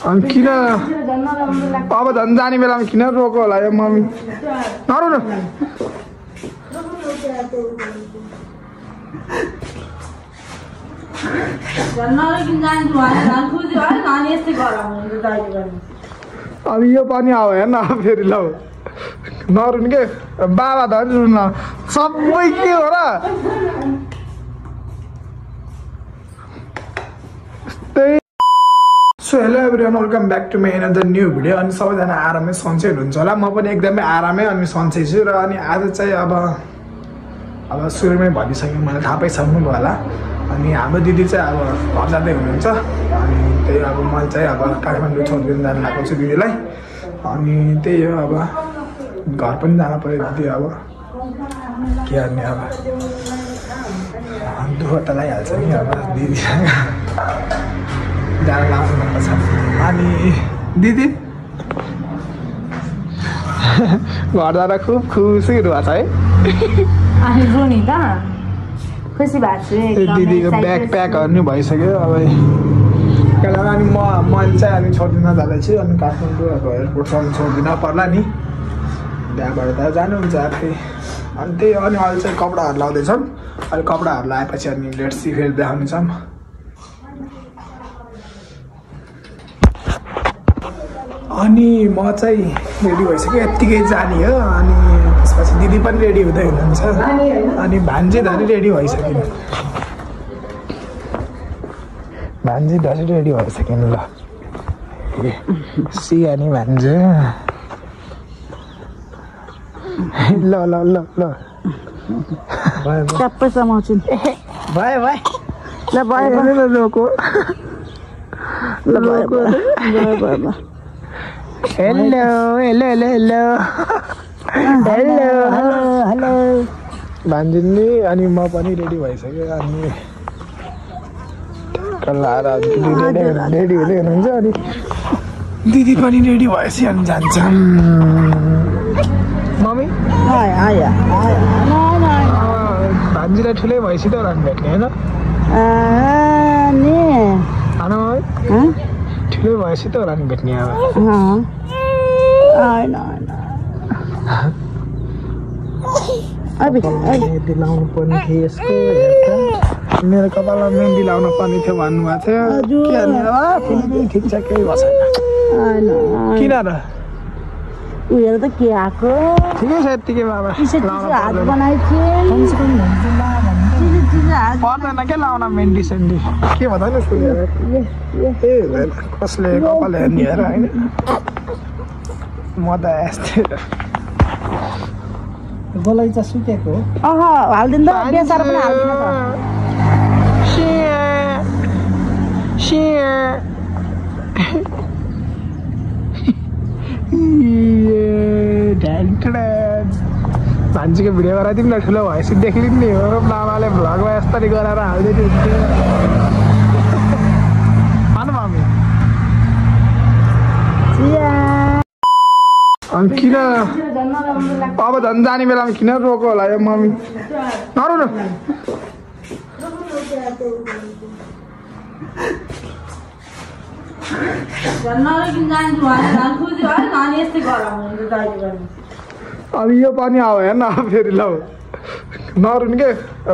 अनि किन अब झन् जाने बेलामा किन रोको होला यो मम्मी नरो न अब यो पनि आयो हेर्न फेरि ल नरुन के बाबा धरि रुन सबै के हो र सो hello everyone welcome back to my another new video अनि सबैजना आरामै सन्चै हुनुहुन्छ होला म पनि एकदमै आरामै अनि सन्चै छु र अनि आज चाहिँ अब सुरुमै भनिसकेँ मलाई थाहा पाइसक्नु भयो होला अनि हाम्रो दिदी चाहिँ अब घर जाँदै हुनुहुन्छ अनि त्यही अब मैले चाहिँ अब काठमाडौँ छोडिदिनु जानु लागेको छु दिदीलाई अनि त्यही हो अब घर पनि जानु पऱ्यो दिदी अब के गर्ने अब दुःख त लागिहाल्छ नि अब दिदीसँग जान लाग्नु भएको छ अनि दिदी घर जाँदा खुब खुसी हुनुभएको छ है दिदीको ब्याग प्याकहरू नि भइसक्यो अब अनि मैले चाहिँ अनि छोडिदिन जाँदैछु अनि काठमाडौँ अब एयरपोर्टसम्म छोडिदिन पर्ला नि त्यहाँबाट त जानुहुन्छ आफै अनि त्यही अनि अहिले चाहिँ कपडाहरू लाउँदैछौँ अनि कपडाहरू लगाएपछि अनि लेट्स सी फेरि देखाउनेछौँ अनि म चाहिँ रेडी भइसक्यो यत्तिकै जाने हो अनि त्यसपछि दिदी पनि रेडी हुँदै हुनुहुन्छ अनि भान्जी धरि रेडी भइसक्यो भान्जी धरि रेडी भइसक्यो ल सिया नि भान्जो ल ल ल ल सबै समाउँछु भयो भयो ल भयो लोको ल भयो hello hello hello hello hello hello hello भान्जिनी अनि म पनि रेडी भइसक्यो अनि लाएर रेडी हुँदै हुनुहुन्छ अनि दिदी पनि रेडी भएपछि अनि जान्छ मम्मी भान्जीलाई ठुलै भएपछि त होला नि भेट्ने होइन ठुलै भएपछि त होला नि भेट्ने अब मेहन्दी लाउनु पर्ने थियो यसको मेरो कपालमा मेहन्दी लाउनु पर्ने थियो भन्नुभएको थियो ठिक छ केही भएको छैन किन र उयो त के आएको ठिकै छ यत्तिकै बाबा पर्दैन के लाउन मेहन्दी सेन्डी के भन्दैन कसले कपाल हेर्ने हेर होइन म त यस्तै गोलै चाहिँ सुकेको हालिदिनु त बेसार पनि हालिदिनु भान्जीको भिडियो गराइदिउँ न ठुलो भएपछि देखलिन् नि हो मामाले भ्लगमा यस्तरी गराएर हाल्दै थियो भनौँ मम्मी अनि किन अब झन् जाने बेलामा किन रोको होला यो मम्मी नरो न अब यो पनि आयो हेर्न फेरि ल नरुन के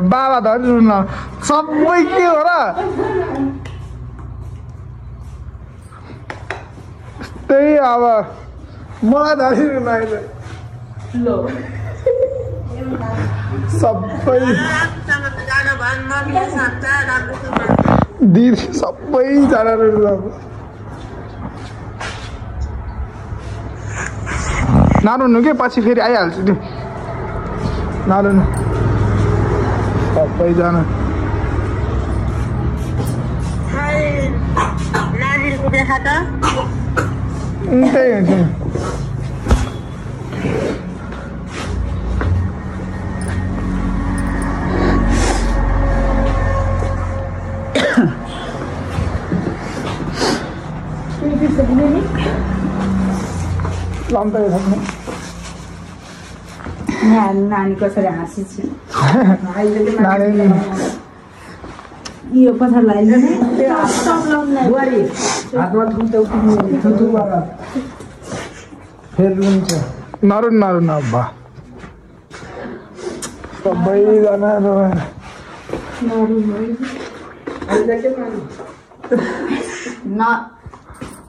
बाबा धरि रुन सबै के हो र त्यही अब मलाई धरि रुन अहिले सबै दिदी सबैजना रुन नरुनु के पछि फेरि आइहाल्छु त्यो नरुनु सबैजना त्यही हुन्छ नानी कसरी हाँसिन्छ यो पछाडि लगाइदिनु हातमा ठुल्छ ठुल्ठुबाट फेरि रुन्छ नरुन अब्बा सबैजना रोएर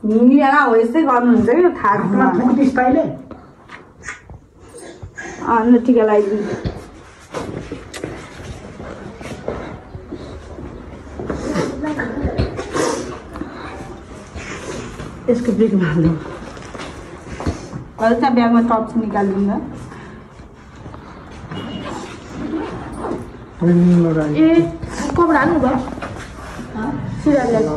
निनीलाई हो यस्तै गर्नुहुन्छ कि थाहा ठुल्टी स्टाइलै ल टिका लगाइदिनु यसको ब्रेकमा हाल्नु अहिले चाहिँ ब्यागमा टप्स निकालिदिनु ए कपडा हाल्नु भयो सिधा ल्याएको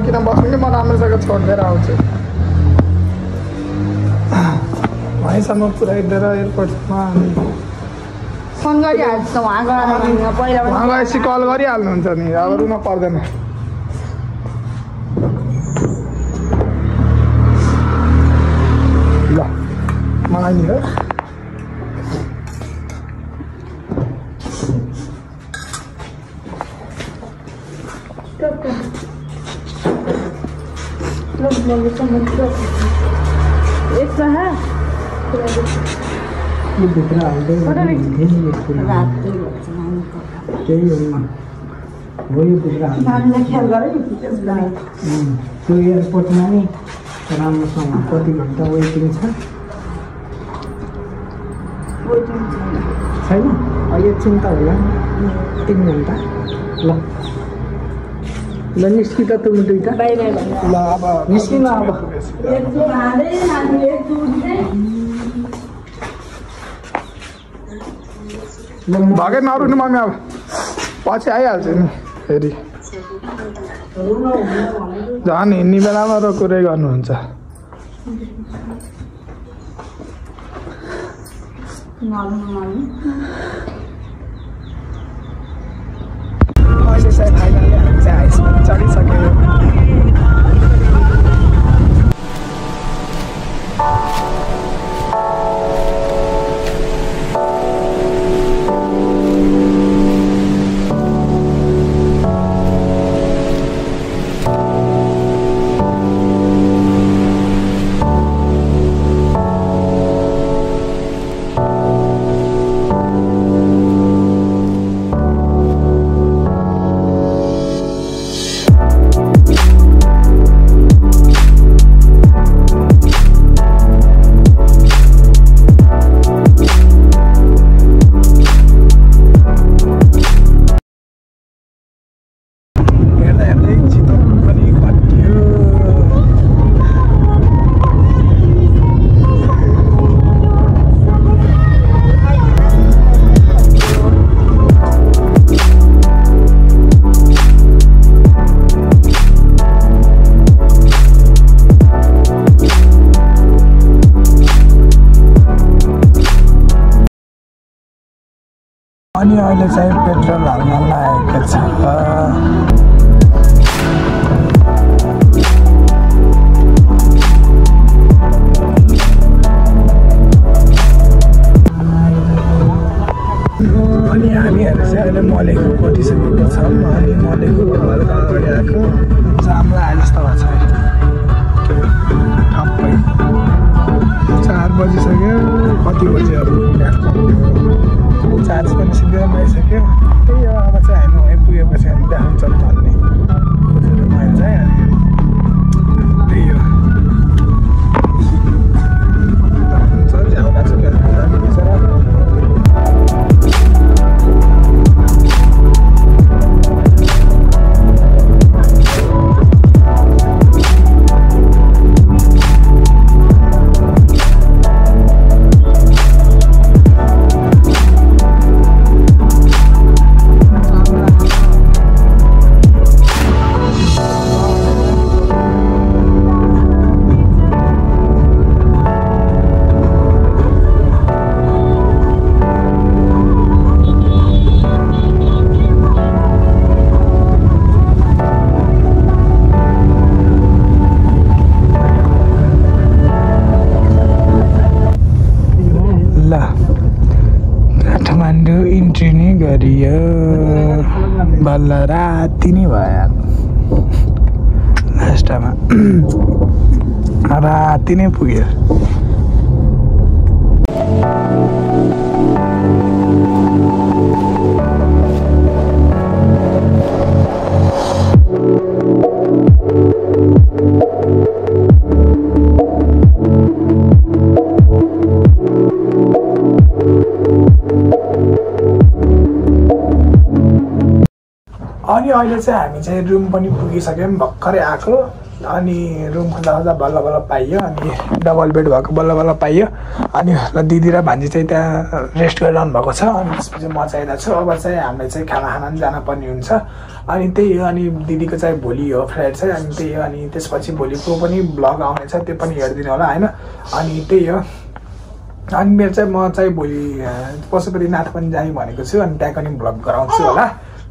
किन बस्नु कि म राम्रोसँग छोडिदिएर आउँछु वहीँसम्म पुऱ्याइदिएर एयरपोर्टमा फोन गरिहाल्छ उहाँ गएपछि कल गरिहाल्नुहुन्छ नि अब रुन पर्दैन ल मलाई नि हो भित्र हाल्दै त्यही हो यो भित्र त्यो एयरपोर्टमा नि राम्रोसँग कति घन्टा वेटिङ छ छैन एकछिन त होला 3 घन्टा ल निस्कि त तुम दुईटा ल अब निस्किन अब भागै नरुनु मम्मी अब पछि आइहाल्छ नि फेरि झन् हिँड्ने बेलामा र कुरै गर्नुहुन्छ अहिले चाहिँ फाइनली हामी चाहिँ आइसक्यो चढिसक्यो अनि अहिले चाहिँ पेट्रोल हाल्न लागेको छ अनि हामीहरू चाहिँ अहिले मलेको पटिसकेको छौँ अनि मलेको हल्का अगाडि आएको जाम लाग्यो जस्तो भएको छ ठप्पै 4 बजिसक्यो कति बजी अब चार्ज पनि सिधै आइसक्यो त्यही हो अब चाहिँ हामी वहीँ पुगेपछि हामी देखाउँछौँ भन्ने खोजेर मैले चाहिँ त्यही हो हुन्छ झ्याउला चाहिँ काठमाडौँ इन्ट्री नै गरियो बल्ल राति नै भयो लास्टमा राति नै पुग्यो अनि अहिले चाहिँ हामी चाहिँ रुम पनि पुगिसक्यौँ भर्खरै आएको अनि रुम खोज्दा बल्ल बल्ल पाइयो अनि डबल बेड भएको बल्ल बल्ल पाइयो अनि ल दिदी र भान्जी चाहिँ त्यहाँ रेस्ट गरिरहनु भएको छ अनि त्यसपछि म चाहिँ यता छु अब चाहिँ हामीले चाहिँ खाना खान पनि जानुपर्ने हुन्छ अनि त्यही हो अनि दिदीको चाहिँ भोलि हो फ्लाइट चाहिँ अनि त्यही हो अनि त्यसपछि भोलिको पनि भ्लग आउनेछ त्यो पनि हेरिदिनु होला होइन अनि त्यही हो अनि मेरो चाहिँ म चाहिँ भोलि पशुपतिनाथ पनि जाने भनेको छु अनि त्यहाँ पनि भ्लग गराउँछु होला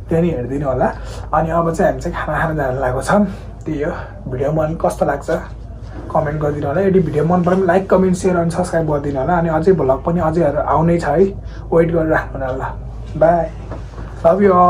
त्यो नि हेरिदिनु होला अनि अब चाहिँ हामी चाहिँ खाना खान जान लागेको छौँ त्यही हो भिडियो मन कस्तो लाग्छ कमेन्ट गरिदिनु होला यदि भिडियो मन पऱ्यो भने लाइक कमेन्ट सेयर अनि सब्सक्राइब गरिदिनु होला अनि अझै भ्लग पनि अझै आउनै छ है वेट गरेर राख्नु होला बाई लभ यु अल